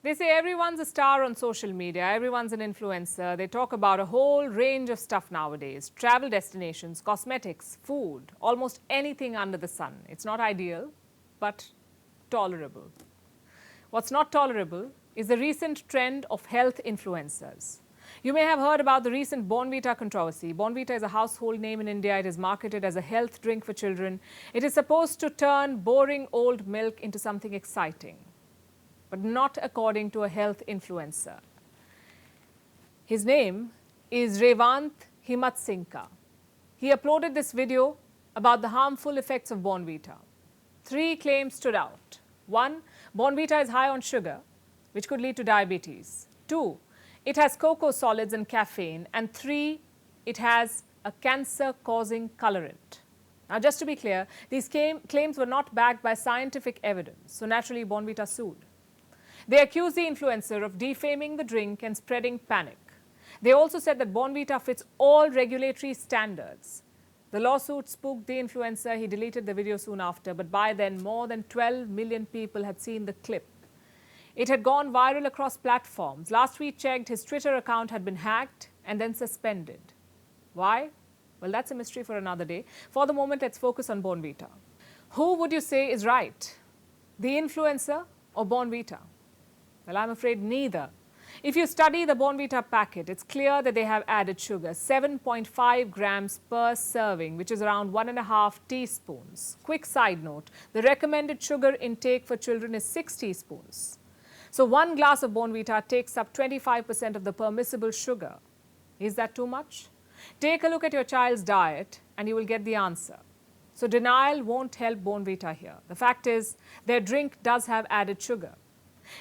They say everyone's a star on social media, everyone's an influencer. They talk about a whole range of stuff nowadays. Travel destinations, cosmetics, food, almost anything under the sun. It's not ideal, but tolerable. What's not tolerable is the recent trend of health influencers. You may have heard about the recent Bournvita controversy. Bournvita is a household name in India. It is marketed as a health drink for children. It is supposed to turn boring old milk into something exciting, but not according to a health influencer. His name is Revant Himatsingka. He uploaded this video about the harmful effects of Bournvita. 3 claims stood out. 1, Bournvita is high on sugar, which could lead to diabetes. 2, it has cocoa solids and caffeine. And 3, it has a cancer-causing colorant. Now, just to be clear, these claims were not backed by scientific evidence, so naturally Bournvita sued. They accused the influencer of defaming the drink and spreading panic. They also said that Bournvita fits all regulatory standards. The lawsuit spooked the influencer. He deleted the video soon after, but by then more than 12 million people had seen the clip. It had gone viral across platforms. Last we checked, his Twitter account had been hacked and then suspended. Why? Well, that's a mystery for another day. For the moment, let's focus on Bournvita. Who would you say is right? The influencer or Bournvita? Well, I'm afraid neither. If you study the Bournvita packet, it's clear that they have added sugar, 7.5 grams per serving, which is around 1.5 teaspoons. Quick side note, the recommended sugar intake for children is 6 teaspoons. So 1 glass of Bournvita takes up 25% of the permissible sugar. Is that too much? Take a look at your child's diet and you will get the answer. So denial won't help Bournvita here. The fact is, their drink does have added sugar.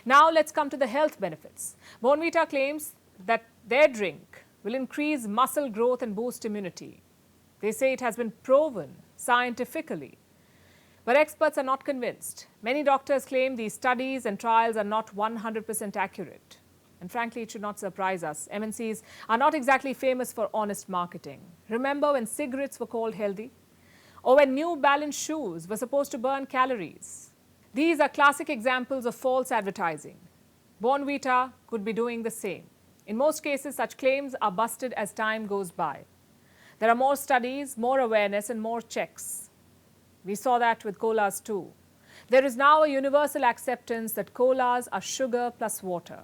Now let's come to the health benefits. Bournvita claims that their drink will increase muscle growth and boost immunity. They say it has been proven scientifically. But experts are not convinced. Many doctors claim these studies and trials are not 100% accurate. And frankly, it should not surprise us. MNCs are not exactly famous for honest marketing. Remember when cigarettes were called healthy? Or when New Balance shoes were supposed to burn calories? These are classic examples of false advertising. Bournvita could be doing the same. In most cases, such claims are busted as time goes by. There are more studies, more awareness, and more checks. We saw that with colas too. There is now a universal acceptance that colas are sugar plus water.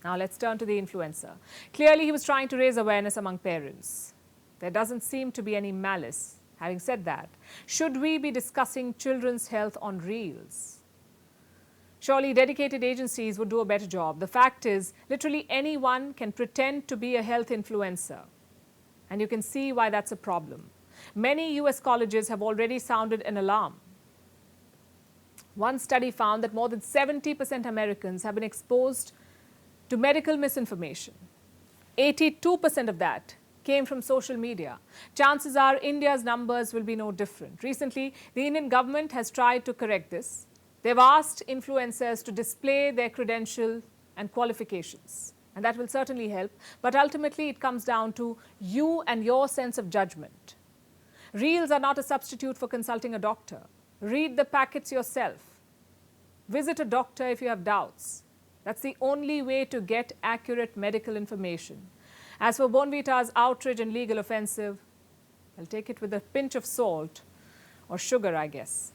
Now let's turn to the influencer. Clearly, he was trying to raise awareness among parents. There doesn't seem to be any malice. Having said that, should we be discussing children's health on Reels? Surely dedicated agencies would do a better job. The fact is, literally anyone can pretend to be a health influencer. And you can see why that's a problem. Many US colleges have already sounded an alarm. One study found that more than 70% Americans have been exposed to medical misinformation. 82% of that came from social media. Chances are India's numbers will be no different. Recently, the Indian government has tried to correct this. They've asked influencers to display their credentials and qualifications. And that will certainly help. But ultimately, it comes down to you and your sense of judgment. Reels are not a substitute for consulting a doctor. Read the packets yourself. Visit a doctor if you have doubts. That's the only way to get accurate medical information. As for Bournvita's outrage and legal offensive, I'll take it with a pinch of salt or sugar, I guess.